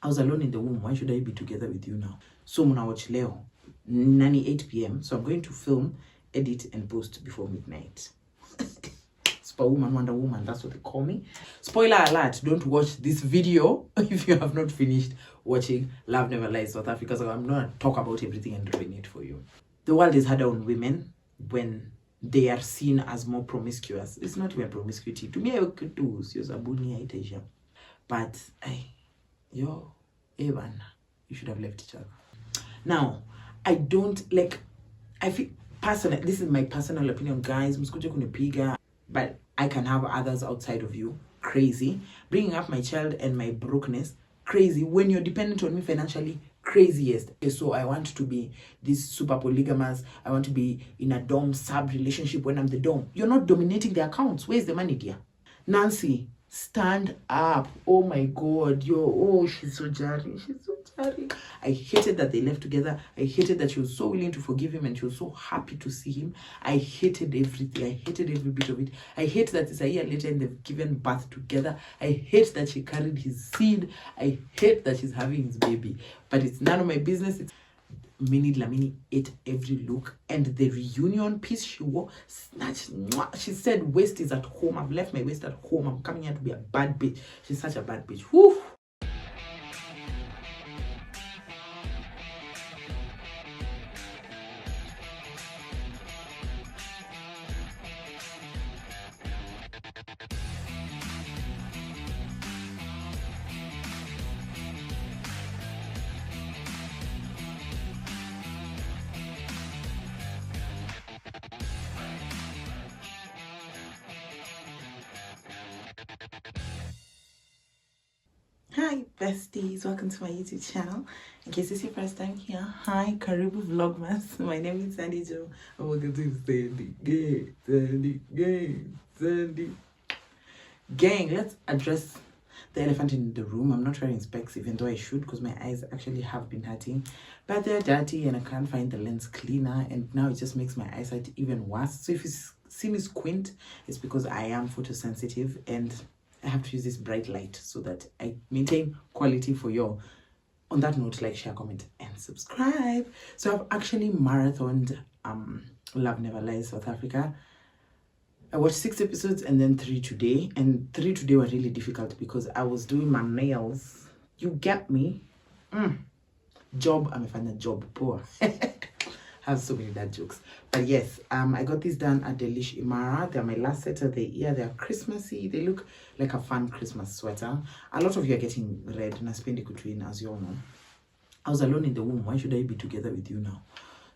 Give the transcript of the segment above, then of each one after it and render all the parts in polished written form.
I was alone in the womb. Why should I be together with you now? So muna watch Leo, 8 p.m. So I'm going to film, edit, and post before midnight. Superwoman, Wonder Woman, that's what they call me. Spoiler alert, don't watch this video if you have not finished watching Love Never Lies South Africa. So I'm not going to talk about everything and ruin it for you. The world is harder on women when they are seen as more promiscuous. It's not even promiscuity. To me, I could do Sabuni, but Evan, you should have left each other. Now, I don't like, I feel personal, this is my personal opinion, guys, but I can have others outside of you. Crazy. Bringing up my child and my brokenness. Crazy. When you're dependent on me financially, craziest. So I want to be this super polygamous. I want to be in a dom sub relationship when I'm the dom. You're not dominating the accounts. Where's the money, dear? Nancy, stand up. Oh my God. She's so jarring. She's so jarring. I hated that they left together. I hated that she was so willing to forgive him and she was so happy to see him. I hated everything. I hated every bit of it. I hate that it's a year later and they've given birth together. I hate that she carried his seed. I hate that she's having his baby. But it's none of my business. It's Minnie Lamini ate every look, and the reunion piece she wore, snatched. She said, waist is at home. I've left my waist at home. I'm coming here to be a bad bitch. She's such a bad bitch. Whew. Hi besties, welcome to my YouTube channel. In case it's your first time here, hi, Karibu Vlogmas. My name is Sandy Joe. And welcome to Sandy. Gang, let's address the elephant in the room. I'm not wearing specs, even though I should, because my eyes actually have been hurting. But they're dirty and I can't find the lens cleaner, and now it just makes my eyesight even worse. So if you see me squint, it's because I am photosensitive and I have to use this bright light so that I maintain quality for you. On that note, like, share, comment, and subscribe. So I've actually marathoned Love Never Lies South Africa. I watched 6 episodes and then 3 today. And 3 today were really difficult because I was doing my nails. You get me? Job, I'm a job poor. I have so many dad jokes. But yes, I got these done at Delish Imara. They're my last set of the year. They're Christmassy. They look like a fun Christmas sweater. A lot of you are getting red. And I spend it between, as you all know. I was alone in the womb. Why should I be together with you now?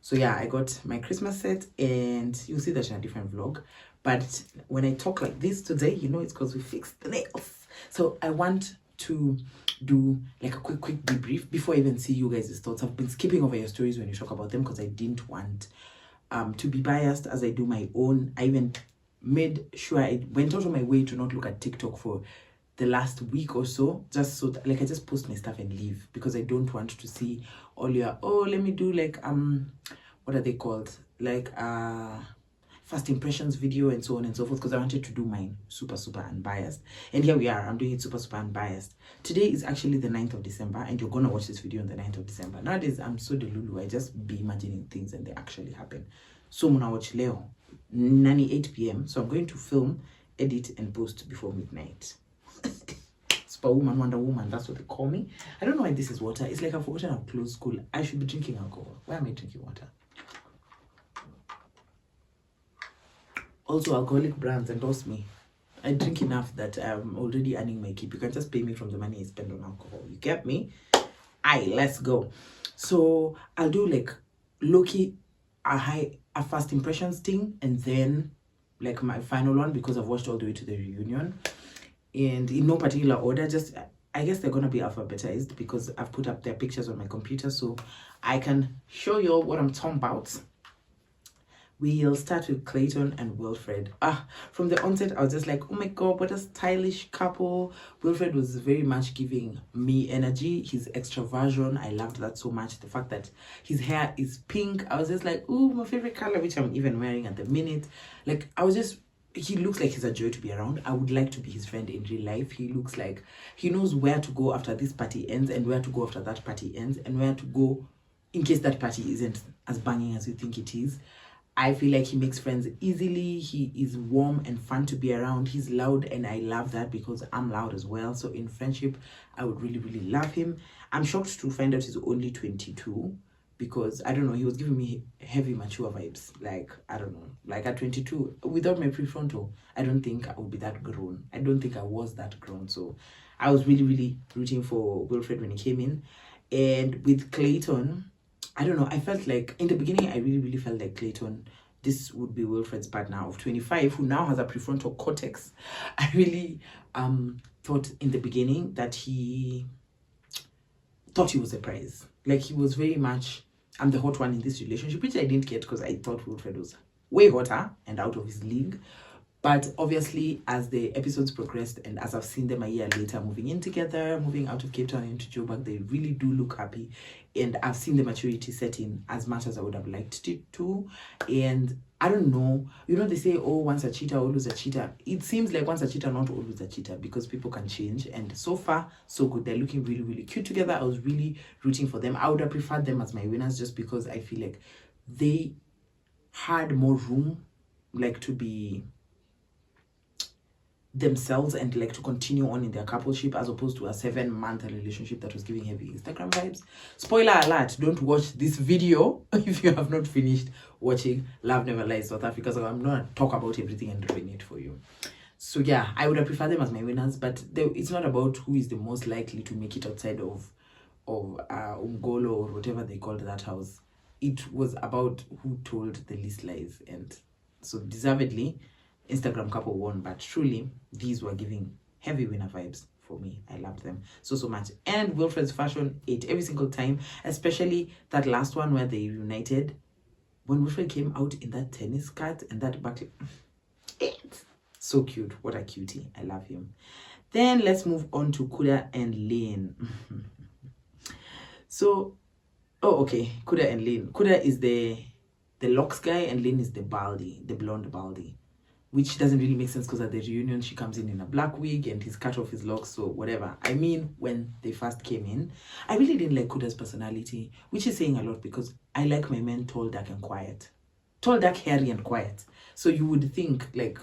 So yeah, I got my Christmas set, and you'll see that in a different vlog. But when I talk like this today, you know it's because we fixed the nails. So I want to do like a quick debrief before I even see you guys' thoughts. I've been skipping over your stories when you talk about them because I didn't want to be biased as I do my own. I even made sure I went out of my way to not look at TikTok for the last week or so, just so that, like, I just post my stuff and leave, because I don't want to see all your let me do like what are they called, like first impressions video and so on and so forth, because I wanted to do mine super unbiased. And here we are, I'm doing it super unbiased. Today is actually the 9th of December, and you're gonna watch this video on the 9th of December. Nowadays I'm so delulu, I just be imagining things and they actually happen. So I'm gonna watch Leo, 8 p.m. So I'm going to film, edit, and post before midnight. Superwoman, Wonder Woman, that's what they call me. I don't know why this is water. It's like I've forgotten I've closed school. I should be drinking alcohol. Why am I drinking water? Also, alcoholic brands endorse me. I drink enough that I'm already earning my keep. You can just pay me from the money I spend on alcohol. You get me? Aye, let's go. So I'll do like low-key a first impressions thing, and then like my final one, because I've watched all the way to the reunion. And in no particular order, just I guess they're gonna be alphabetized because I've put up their pictures on my computer so I can show you all what I'm talking about. We'll start with Clayton and Wilfred. From the onset, I was just like, oh my God, what a stylish couple. Wilfred was very much giving me energy. His extroversion, I loved that so much. The fact that his hair is pink, I was just like, ooh, my favorite color, which I'm even wearing at the minute. Like, I was just he looks like he's a joy to be around. I would like to be his friend in real life. He looks like he knows where to go after this party ends and where to go after that party ends and where to go in case that party isn't as banging as you think it is. I feel like he makes friends easily. He is warm and fun to be around. He's loud, and I love that because I'm loud as well. So in friendship, I would really, really love him. I'm shocked to find out he's only 22 because, I don't know, he was giving me heavy mature vibes. Like, I don't know, like at 22, without my prefrontal, I don't think I would be that grown. I don't think I was that grown. So I was really, really rooting for Wilfred when he came in. And with Clayton, I don't know, I felt like in the beginning, I really, really felt like Clayton, this would be Wilfred's partner of 25, who now has a prefrontal cortex. I really thought in the beginning that he thought he was a prize. Like, he was very much, I'm the hot one in this relationship, which I didn't get because I thought Wilfred was way hotter and out of his league. But obviously, as the episodes progressed and as I've seen them a year later moving in together, moving out of Cape Town into Joburg, they really do look happy. And I've seen the maturity set in as much as I would have liked it to. And I don't know, you know, they say, oh, once a cheater, always a cheater. It seems like once a cheater, not always a cheater, because people can change. And so far, so good. They're looking really, really cute together. I was really rooting for them. I would have preferred them as my winners just because I feel like they had more room, like, to be themselves and like to continue on in their coupleship as opposed to a 7-month relationship that was giving heavy Instagram vibes. Spoiler alert, don't watch this video if you have not finished watching Love Never Lies South Africa, so I'm gonna talk about everything and ruin it for you. So yeah, I would have preferred them as my winners, but it's not about who is the most likely to make it outside of Umgolo or whatever they called that house. It was about who told the least lies, and so deservedly Instagram couple won, but truly these were giving heavy winner vibes for me. I loved them so much. And Wilfred's fashion ate every single time, especially that last one where they united. When Wilfred came out in that tennis skirt and that buckle, so cute. What a cutie. I love him. Then let's move on to Kuda and Lane. So, okay, Kuda and Lane. Kuda is the locks guy and Lane is the blonde baldy. Which doesn't really make sense because at the reunion, she comes in a black wig and he's cut off his locks, so whatever. I mean, when they first came in, I really didn't like Kuda's personality, which is saying a lot because I like my men tall, dark, and quiet. Tall, dark, hairy, and quiet. So you would think, like,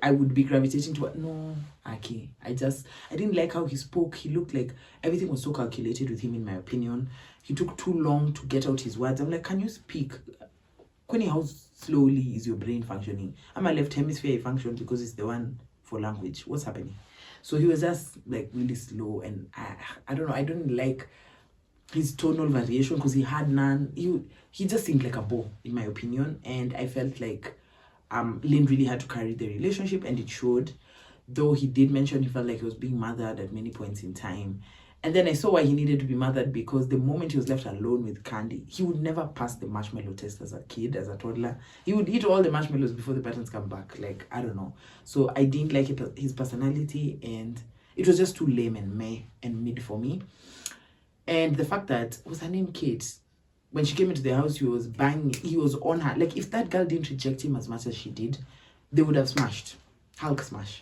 I would be gravitating to it. No, Aki. I didn't like how he spoke. He looked like everything was so calculated with him, in my opinion. He took too long to get out his words. I'm like, can you speak? Kwani, how slowly is your brain functioning? I'm a left hemisphere function because it's the one for language. What's happening? So he was just like really slow, and I don't know. I don't like his tonal variation because he had none. He just seemed like a bore, in my opinion, and I felt like Lynn really had to carry the relationship, and it showed. Though he did mention he felt like he was being mothered at many points in time. And then I saw why he needed to be mothered, because the moment he was left alone with Candy, he would never pass the marshmallow test as a kid, as a toddler. He would eat all the marshmallows before the patterns come back. Like, I don't know. So I didn't like his personality, and it was just too lame and meh and mid for me. And the fact that, was her name Kate? When she came into the house, he was banging, he was on her. Like, if that girl didn't reject him as much as she did, they would have smashed. Hulk smash.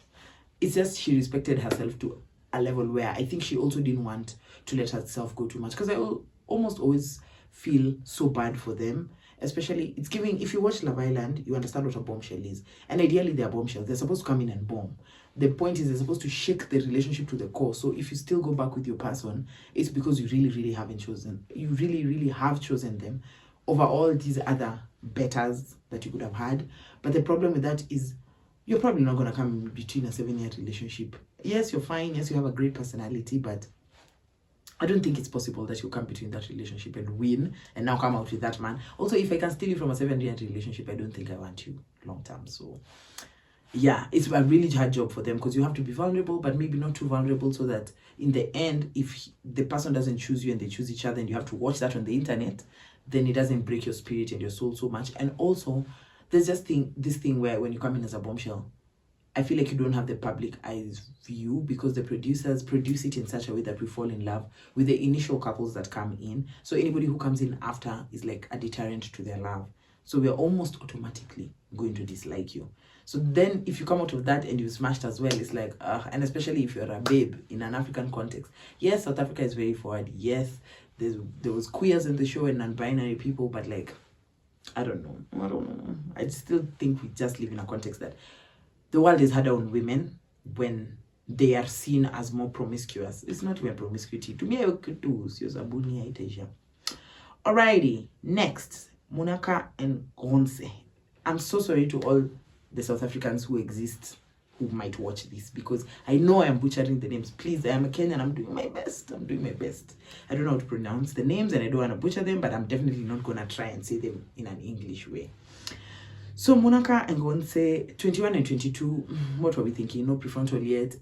It's just she respected herself to a level where I think she also didn't want to let herself go too much, because I almost always feel so bad for them. Especially, it's giving, if you watch Love Island, you understand what a bombshell is, and ideally they're bombshells. They're supposed to come in and bomb. The point is, they're supposed to shake the relationship to the core. So if you still go back with your person, it's because you really have chosen them over all these other betters that you could have had. But the problem with that is, you're probably not going to come between a 7-year relationship. Yes, you're fine. Yes, you have a great personality, but I don't think it's possible that you come between that relationship and win and now come out with that man. Also, if I can steal you from a 7-year relationship, I don't think I want you long term. So yeah, it's a really hard job for them, because you have to be vulnerable, but maybe not too vulnerable, so that in the end, if the person doesn't choose you and they choose each other and you have to watch that on the internet, then it doesn't break your spirit and your soul so much. And also, there's just this thing where when you come in as a bombshell, I feel like you don't have the public eyes view, because the producers produce it in such a way that we fall in love with the initial couples that come in. So anybody who comes in after is like a deterrent to their love. So we're almost automatically going to dislike you. So then if you come out of that and you smashed as well, it's like, and especially if you're a babe in an African context. Yes, South Africa is very forward. Yes, there was queers in the show and non-binary people, but like, I don't know. I still think we just live in a context that the world is harder on women when they are seen as more promiscuous. It's not even promiscuity. To me, I could do Sabuni Asia. Alrighty, next, Munaka and Gonse. I'm so sorry to all the South Africans who exist who might watch this, because I know I'm butchering the names. Please, I am a Kenyan. I'm doing my best. I don't know how to pronounce the names and I don't want to butcher them, but I'm definitely not going to try and say them in an English way. So Monaka and Gonse, 21 and 22, what were we thinking? No prefrontal yet.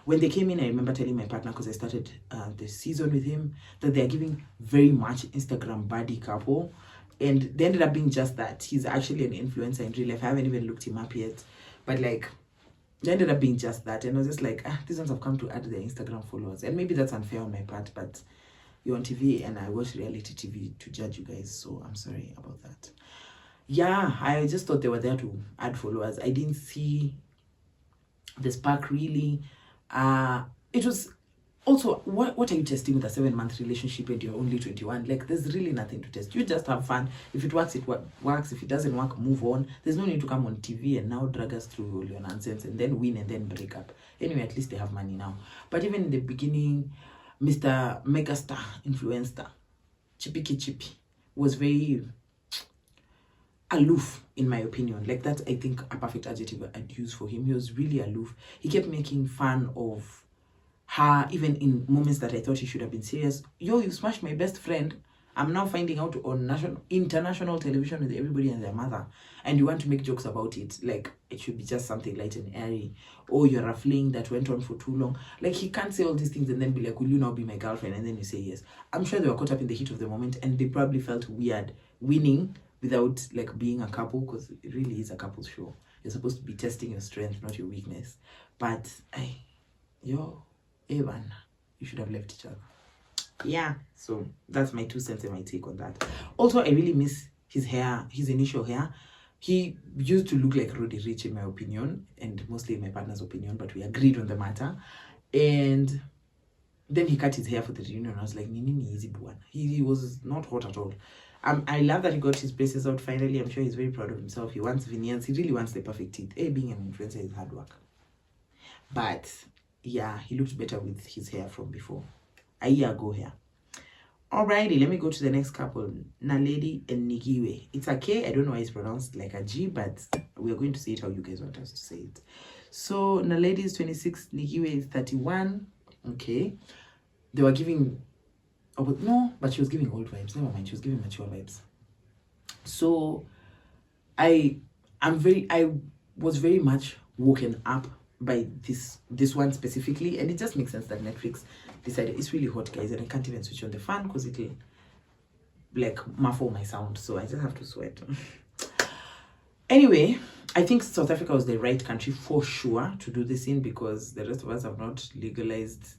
When they came in, I remember telling my partner, because I started the season with him, that they're giving very much Instagram buddy couple. And they ended up being just that. He's actually an influencer in real life. I haven't even looked him up yet. But like, they ended up being just that. And I was just like, these ones have come to add their Instagram followers. And maybe that's unfair on my part, but you're on TV and I watch reality TV to judge you guys. So I'm sorry about that. Yeah, I just thought they were there to add followers. I didn't see the spark really. It was also, what are you testing with a 7-month relationship and you're only 21? Like, there's really nothing to test. You just have fun. If it works, it works. If it doesn't work, move on. There's no need to come on TV and now drag us through all your nonsense and then win and then break up. Anyway, at least they have money now. But even in the beginning, Mr. Megastar influencer, Chippy, was very aloof, in my opinion. Like, that's, I think, a perfect adjective I'd use for him. He was really aloof. He kept making fun of her, even in moments that I thought he should have been serious. Yo, you smashed my best friend. I'm now finding out on international television with everybody and their mother, and you want to make jokes about it. Like, it should be just something light and airy. Oh, you're a fling that went on for too long. Like, he can't say all these things and then be like, will you now be my girlfriend? And then you say yes. I'm sure they were caught up in the heat of the moment and they probably felt weird winning without like being a couple, because it really is a couple's show. You're supposed to be testing your strength, not your weakness. But Evan, you should have left each other. Yeah, so that's my 2 cents and my take on that. Also, I really miss his hair, his initial hair. He used to look like Roddy Rich, in my opinion, and mostly in my partner's opinion, but we agreed on the matter. And then he cut his hair for the reunion. I was like, Nini, easy one. He was not hot at all. I love that he got his braces out finally. I'm sure he's very proud of himself. He wants veneers. He really wants the perfect teeth. Being an influencer is hard work. But yeah, he looked better with his hair from before. A year ago here. Alrighty, let me go to the next couple. Naledi and Nigiwe. It's a K. I don't know why it's pronounced like a G, but we're going to say it how you guys want us to say it. So Naledi is 26, Nigiwe is 31. Okay. They were giving... Oh, no, but she was giving old vibes. Never mind, she was giving mature vibes. So I was very much woken up by this one specifically, and it just makes sense that Netflix decided it's really hot, guys, and I can't even switch on the fan because it'll like muffle my sound, so I just have to sweat. Anyway, I think South Africa was the right country for sure to do this in, because the rest of us have not legalized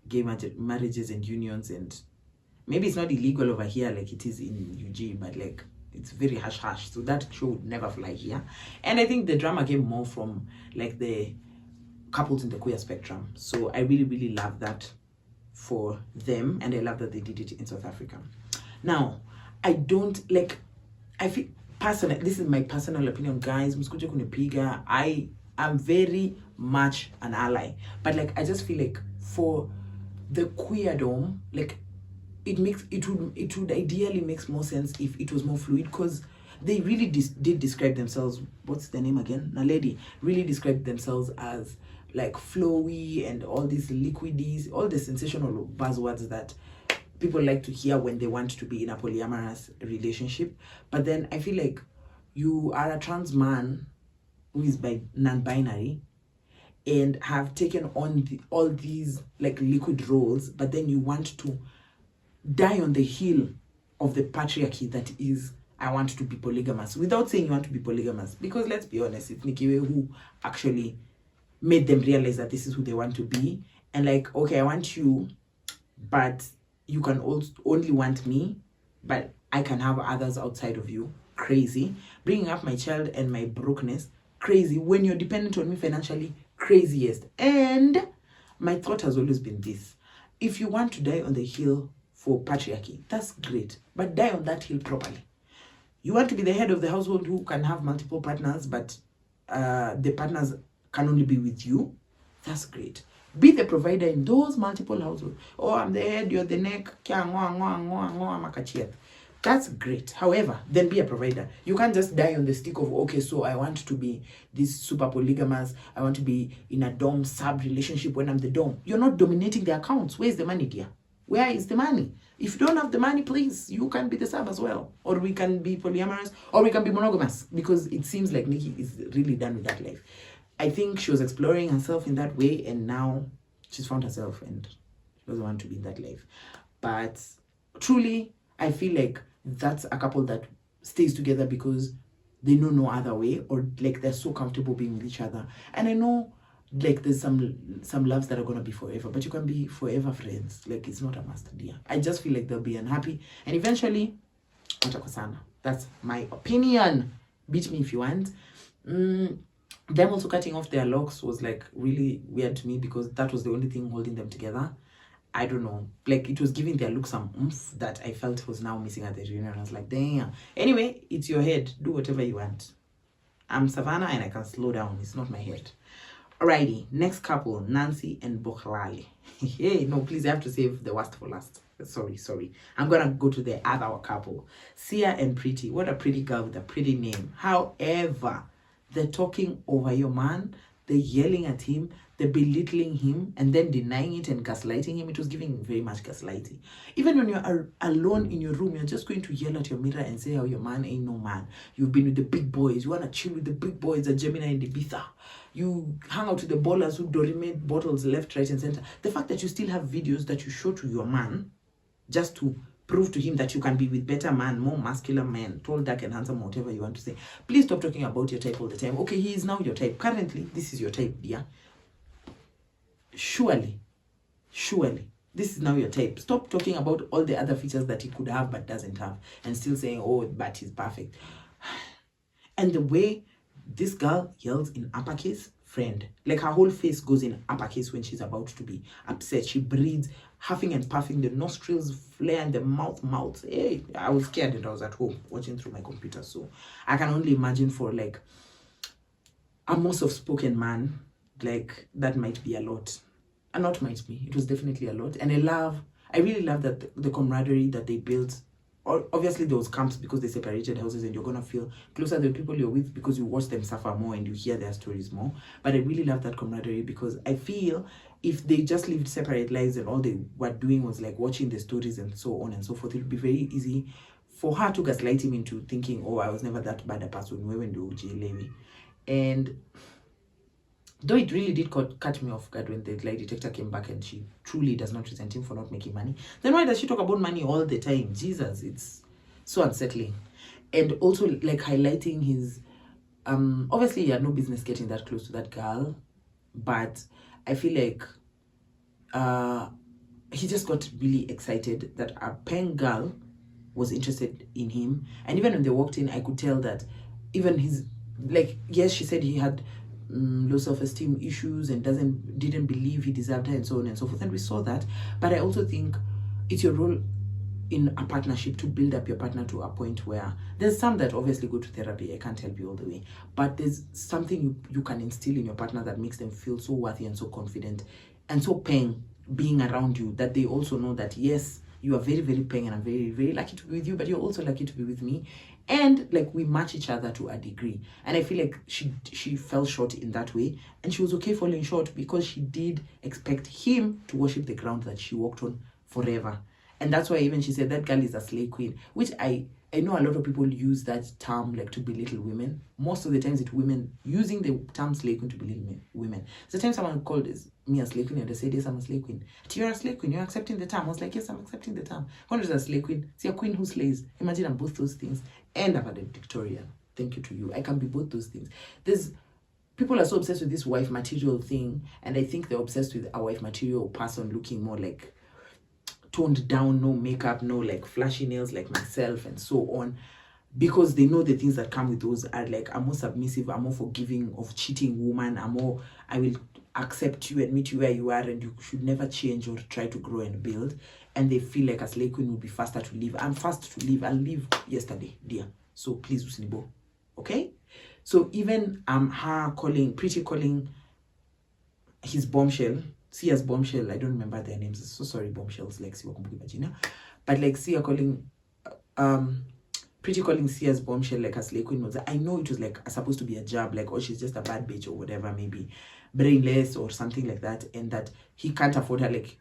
gay marriages and unions, and maybe it's not illegal over here like it is in UG, but like it's very hush-hush, so that show would never fly here. And I think the drama came more from like the couples in the queer spectrum, so I really love that for them, and I love that they did it in South Africa. Now, I feel personal, this is my personal opinion, guys, msikuje kunipiga, I am very much an ally, but like I just feel like for the queerdom, like it would ideally makes more sense if it was more fluid, because they really did describe themselves, what's the name again, Naledi, really described themselves as like flowy and all these liquidities, all the sensational buzzwords that people like to hear when they want to be in a polyamorous relationship. But then I feel like you are a trans man who is non-binary and have taken on all these like liquid roles, but then you want to die on the hill of the patriarchy that is, I want to be polygamous, without saying you want to be polygamous, because let's be honest, it's Nikiwe who actually made them realize that this is who they want to be, and like, okay, I want you, but you can also only want me, but I can have others outside of you. crazy. Bringing up my child and my brokenness, crazy. When you're dependent on me financially, craziest. And my thought has always been this: if you want to die on the hill for patriarchy, that's great, but die on that hill properly. You want to be the head of the household who can have multiple partners, but the partners can only be with you, that's great. Be the provider in those multiple households. Oh, I'm the head, you're the neck. That's great. However, then be a provider. You can't just die on the stick of, okay, so I want to be this super polygamous. I want to be in a dom sub relationship when I'm the dom. You're not dominating the accounts. Where's the money, dear? Where is the money? If you don't have the money, please, you can be the sub as well. Or we can be polyamorous, or we can be monogamous, because it seems like Nikki is really done with that life. I think she was exploring herself in that way, and now she's found herself and she doesn't want to be in that life. But truly, I feel like that's a couple that stays together because they know no other way, or like they're so comfortable being with each other. And I know like there's some loves that are gonna be forever, but you can be forever friends. Like it's not a must, dear. I just feel like they'll be unhappy and eventually watakosana. That's my opinion. Beat me if you want. Them also cutting off their locks was like really weird to me, because that was the only thing holding them together. I don't know, like it was giving their look some oomph that I felt was now missing at the reunion. I was like, damn. Anyway, it's your head, do whatever you want. I'm Savannah and I can slow down, it's not my head. Alrighty, next couple, Nancy and Bokhlali. Hey, no, please, I have to save the worst for last. Sorry. I'm gonna go to the other couple, Sia and Pretty. What a pretty girl with a pretty name. However, they're talking over your man, they're yelling at him, they're belittling him, and then denying it and gaslighting him. It was giving very much gaslighting. Even when you're alone in your room, you're just going to yell at your mirror and say how your man ain't no man. You've been with the big boys. You want to chill with the big boys at Gemini and Ibiza. You hang out with the ballers who donate bottles left, right, and center. The fact that you still have videos that you show to your man just to prove to him that you can be with better man, more muscular men, tall, dark, and handsome, whatever you want to say. Please stop talking about your type all the time. Okay, he is now your type. Currently, this is your type, dear. Surely, this is now your type. Stop talking about all the other features that he could have but doesn't have, and still saying, oh, but he's perfect. And the way this girl yells in uppercase, friend, like her whole face goes in uppercase when she's about to be upset. She breathes, huffing and puffing, the nostrils flare and the mouth. Hey, I was scared and I was at home watching through my computer, so I can only imagine for like a more soft-spoken man, like that might be a lot. And not might be, it was definitely a lot. And I really love that the camaraderie that they built. Obviously there was camps because they separated houses, and you're gonna feel closer to the people you're with because you watch them suffer more and you hear their stories more. But I really love that camaraderie, because I feel if they just lived separate lives and all they were doing was like watching the stories and so on and so forth, it would be very easy for her to gaslight him into thinking, oh, I was never that bad a person when. And though it really did cut me off guard when the lie detector came back and she truly does not resent him for not making money, then why does she talk about money all the time? Jesus, it's so unsettling. And also like highlighting his obviously he had no business getting that close to that girl, but I feel like he just got really excited that a pen girl was interested in him. And even when they walked in, I could tell that even his, like, yes, she said he had low self-esteem issues and didn't believe he deserved her and so on and so forth, and we saw that. But I also think it's your role in a partnership to build up your partner to a point where there's some that obviously go to therapy, I can't help you all the way, but there's something you can instill in your partner that makes them feel so worthy and so confident and so paying being around you, that they also know that yes, you are very, very paying and I'm very, very lucky to be with you, but you're also lucky to be with me. And like we match each other to a degree. And I feel like she fell short in that way, and she was okay falling short because she did expect him to worship the ground that she walked on forever. And that's why even she said that girl is a slay queen, which I know a lot of people use that term like to belittle women. Most of the times it's women using the term slay queen to belittle women. So the time someone called me a slay queen and they said, yes, I'm a slay queen. You're a slay queen, you're accepting the term. I was like, yes, I'm accepting the term. What is a slay queen? See, a queen who slays. Imagine I'm both those things. And I'm a Victorian. Thank you to you. I can be both those things. People are so obsessed with this wife material thing, and I think they're obsessed with a wife material person looking more like toned down, no makeup, no like flashy nails like myself and so on. because they know the things that come with those are like, I'm more submissive, I'm more forgiving of cheating woman, I will accept you and meet you where you are, and you should never change or try to grow and build. And they feel like a slave queen will be faster to leave. I'm fast to leave. I'll leave yesterday, dear. So please, usinibo. Okay? So even her Pretty calling his bombshell, Sia's bombshell, I don't remember their names. So sorry, bombshells, like Siwa Kumbuki Vagina. But like Sia calling Pretty calling Sia's bombshell like a slave queen was, I know it was like supposed to be a jab, like, oh, she's just a bad bitch or whatever, maybe brainless or something like that, and that he can't afford her, like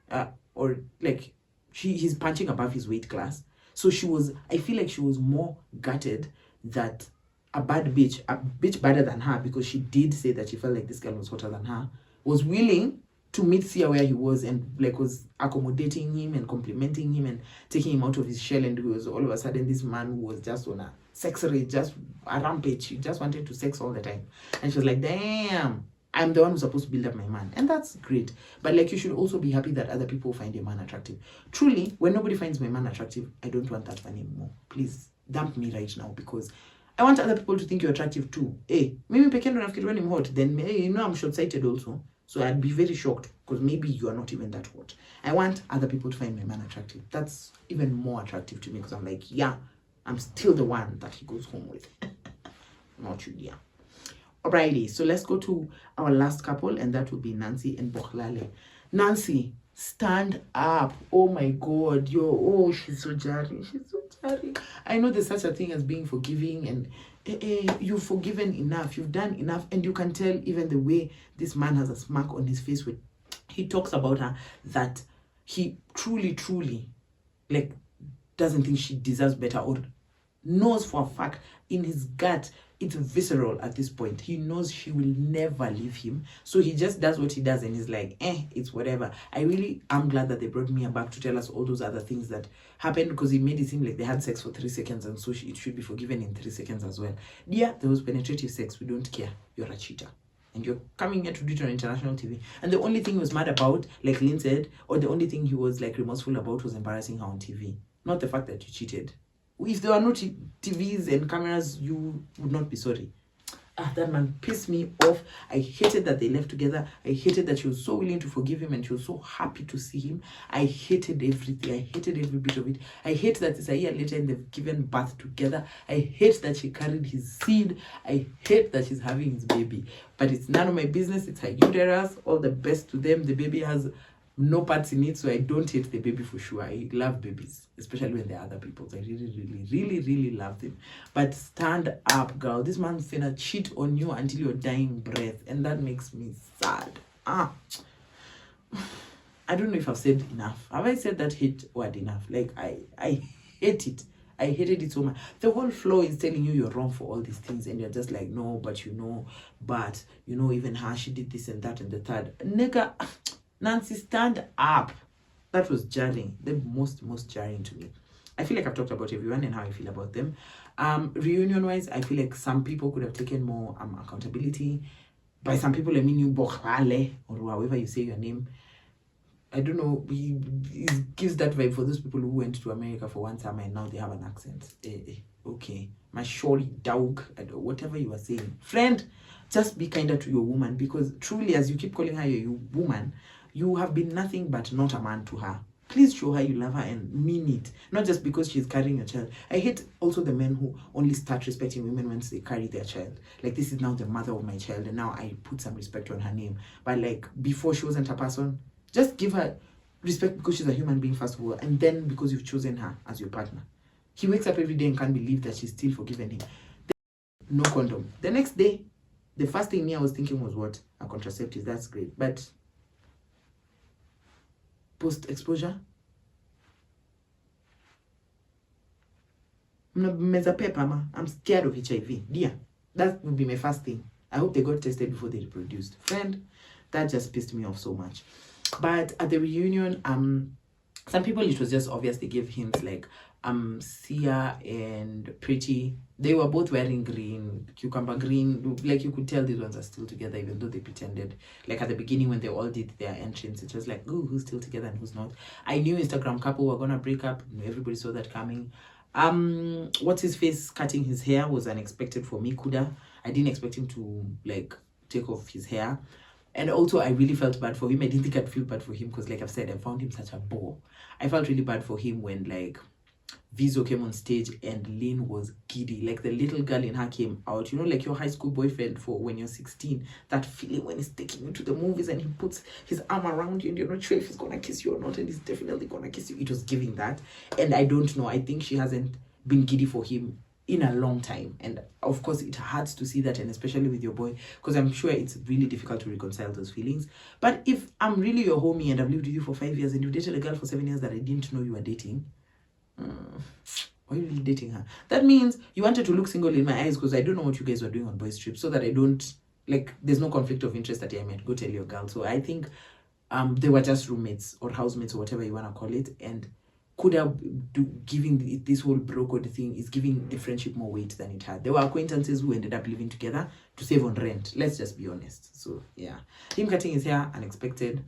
or like he's punching above his weight class. So I feel like she was more gutted that a bitch better than her, because she did say that she felt like this girl was hotter than her, was willing to meet Sia where he was, and like was accommodating him and complimenting him and taking him out of his shell. And he was all of a sudden this man who was just on a sex rate, just a rampage. He just wanted to sex all the time. And she was like, damn, I'm the one who's supposed to build up my man. And that's great. But like, you should also be happy that other people find your man attractive. Truly, when nobody finds my man attractive, I don't want that man anymore. Please dump me right now, because I want other people to think you're attractive too. Hey, maybe pekee ndo nafikiri when I'm hot, then I'm short-sighted also. So I'd be very shocked, because maybe you are not even that hot. I want other people to find my man attractive. That's even more attractive to me, because I'm like, yeah, I'm still the one that he goes home with. Not you, dear. Alrighty, so let's go to our last couple, and that will be Nancy and Bokhlale. Nancy, stand up. Oh my God, she's so jarring. She's so jarring. I know there's such a thing as being forgiving, and you've forgiven enough, you've done enough, and you can tell even the way this man has a smirk on his face when he talks about her, that he truly like doesn't think she deserves better, or knows for a fact in his gut, it's visceral at this point. He knows she will never leave him. So he just does what he does, and he's like, it's whatever. I really am glad that they brought Mia back to tell us all those other things that happened, because he made it seem like they had sex for 3 seconds, and so it should be forgiven in 3 seconds as well. Yeah, there was penetrative sex. We don't care. You're a cheater. And you're coming here to do it on international TV. And the only thing he was mad about, like Lynn said, or the only thing he was like remorseful about, was embarrassing her on TV. Not the fact that you cheated. If there were no TVs and cameras, you would not be sorry. That man pissed me off. I hated that they left together. I hated that she was so willing to forgive him, and she was so happy to see him. I hated everything. I hated every bit of it. I hate that it's a year later and they've given birth together. I hate that she carried his seed. I hate that she's having his baby. But it's none of my business. It's her uterus. All the best to them. The baby has no parts in it, so I don't hate the baby for sure. I love babies, especially when they're other people's. I really love them. But stand up, girl. This man's gonna cheat on you until your dying breath, and that makes me sad. I don't know if I've said enough. Have I said that hate word enough? Like, I hate it. I hated it so much. The whole flow is telling you you're wrong for all these things, and you're just like, no, but even her, she did this and that and the third. Nigga, Nancy, stand up. That was jarring. The most jarring to me. I feel like I've talked about everyone and how I feel about them. Reunion-wise, I feel like some people could have taken more accountability. By some people, I mean you, Bokhlale, or however you say your name. I don't know. It gives that vibe for those people who went to America for one time and now they have an accent. Okay. My shorty dog, whatever you are saying. Friend, just be kinder to your woman, because truly, as you keep calling her your woman, you have been nothing but not a man to her. Please show her you love her and mean it. Not just because she's carrying your child. I hate also the men who only start respecting women once they carry their child. Like, this is now the mother of my child, and now I put some respect on her name. But like, before she wasn't a person, just give her respect because she's a human being first of all, and then because you've chosen her as your partner. He wakes up every day and can't believe that she's still forgiven him. No condom. The next day, the first thing I was thinking was, what? A contraceptive. That's great. But post-exposure, I'm scared of HIV. Yeah, that would be my first thing. I hope they got tested before they reproduced. Friend, that just pissed me off so much. But at the reunion, some people, it was just obvious. They gave hints like Sia and Pretty. They were both wearing green, cucumber green. Like, you could tell these ones are still together, even though they pretended. Like, at the beginning when they all did their entrance, it was like, ooh, who's still together and who's not. I knew Instagram couple were gonna break up. Everybody saw that coming. What's his face cutting his hair was unexpected for me. Kuda, I didn't expect him to like take off his hair. And also, I really felt bad for him. I didn't think I'd feel bad for him because, like I've said, I found him such a bore. I felt really bad for him when, like, Vizo came on stage and Lynn was giddy. Like, the little girl in her came out. You know, like your high school boyfriend for when you're 16. That feeling when he's taking you to the movies and he puts his arm around you and you're not sure if he's going to kiss you or not. And he's definitely going to kiss you. It was giving that. And I don't know. I think she hasn't been giddy for him in a long time. And of course it hurts to see that, and especially with your boy, because I'm sure it's really difficult to reconcile those feelings. But if I'm really your homie and I've lived with you for 5 years and you dated a girl for 7 years that I didn't know you were dating, why are you really dating her? That means you wanted to look single in my eyes because I don't know what you guys were doing on boys trips, so that I don't, like, there's no conflict of interest that I might go tell your girl. So I think they were just roommates or housemates or whatever you want to call it, and could have giving this whole bro code thing is giving the friendship more weight than it had. There were acquaintances who ended up living together to save on rent. Let's just be honest. So yeah, him cutting his hair, unexpected.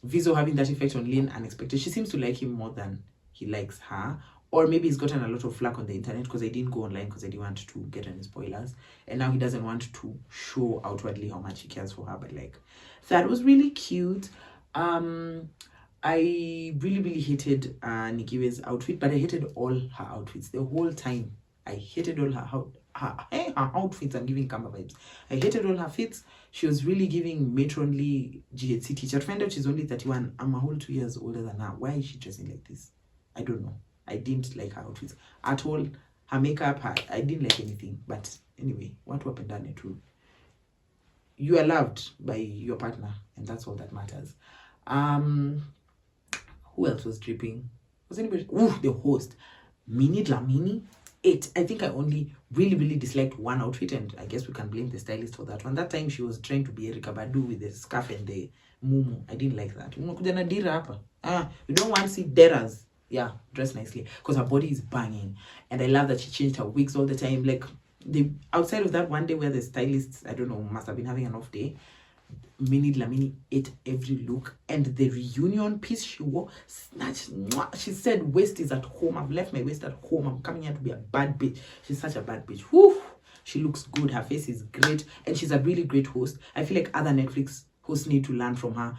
Vizo having that effect on Lynn, unexpected. She seems to like him more than he likes her. Or maybe he's gotten a lot of flack on the internet because I didn't go online because I didn't want to get any spoilers. And now he doesn't want to show outwardly how much he cares for her. But like, that was really cute. I really hated Nikiwe's outfit, but I hated all her outfits the whole time. I hated all her outfits. I'm giving Kamba vibes. I hated all her fits. She was really giving matronly GHC teacher. To find out she's only 31. I'm a whole 2 years older than her. Why is she dressing like this? I don't know. I didn't like her outfits at all. Her makeup, I didn't like anything. But anyway, what happened done it too. You are loved by your partner, and that's all that matters. Who else was dripping? Was anybody? Ooh, the host. Mini Dlamini. 8. I think I only really disliked one outfit, and I guess we can blame the stylist for that one. That time she was trying to be Erika Badu with the scarf and the mumu. I didn't like that. We don't want to see deras. Yeah, dress nicely. Because her body is banging. And I love that she changed her wigs all the time. Like, outside of that one day where the stylists, I don't know, must have been having an off day, Mini Dlamini ate every look. And the reunion piece she wore, snatched. She said, waist is at home. I've left my waist at home. I'm coming here to be a bad bitch. She's such a bad bitch. Whew. She looks good. Her face is great. And she's a really great host. I feel like other Netflix hosts need to learn from her.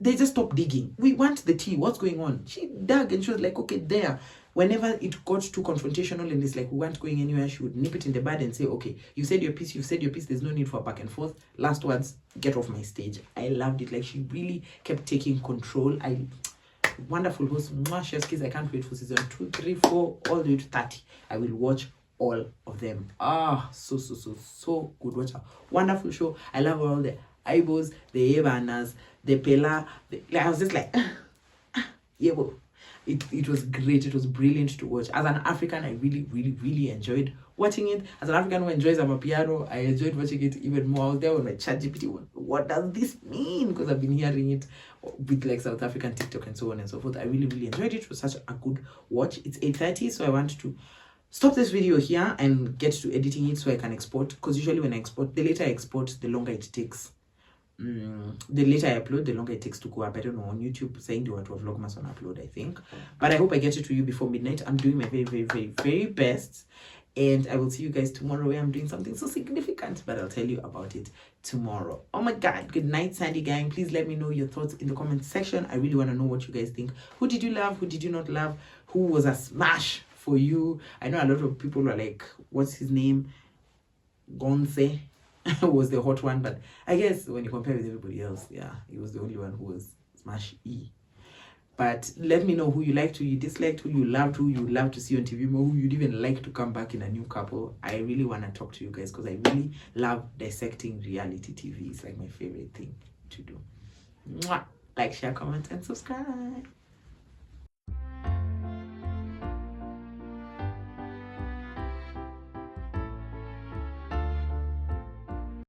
They just stopped digging. We want the tea. What's going on? She dug and she was like, okay, there. Whenever it got too confrontational and it's like we weren't going anywhere, she would nip it in the bud and say, okay, you said your piece, there's no need for back and forth. Last words, get off my stage. I loved it. Like, she really kept taking control. Wonderful host. Chef's kiss. I can't wait for season 2, 3, 4, all the way to 30. I will watch all of them. So good. Watch a wonderful show. I love all the Ibos, the Evanas, the Pela. I was just like, yeah, well. It was great. It was brilliant to watch. As an African, I really enjoyed watching it. As an African who enjoys Amapiano, I enjoyed watching it even more. I was there with my ChatGPT. What does this mean? Because I've been hearing it with like South African TikTok and so on and so forth. I really enjoyed it. It was such a good watch. It's 8:30, so I want to stop this video here and get to editing it so I can export. Because usually when I export, the later I export, the longer it takes. The later I upload, the longer it takes to go up. I don't know, on YouTube saying they want to Vlogmas on upload, I think. But I hope I get it to you before midnight. I'm doing my very best. And I will see you guys tomorrow where I'm doing something so significant. But I'll tell you about it tomorrow. Oh my God. Good night, Sandy gang. Please let me know your thoughts in the comment section. I really want to know what you guys think. Who did you love? Who did you not love? Who was a smash for you? I know a lot of people are like, what's his name? Gonze was the hot one, but I guess when you compare with everybody else, yeah, he was the only one who was smash E. But let me know who you liked, who you disliked, who you loved, who you loved to see on TV more, who you'd even like to come back in a new couple. I really want to talk to you guys because I really love dissecting reality TV. It's like my favorite thing to do. Mwah! Like, share, comment, and subscribe.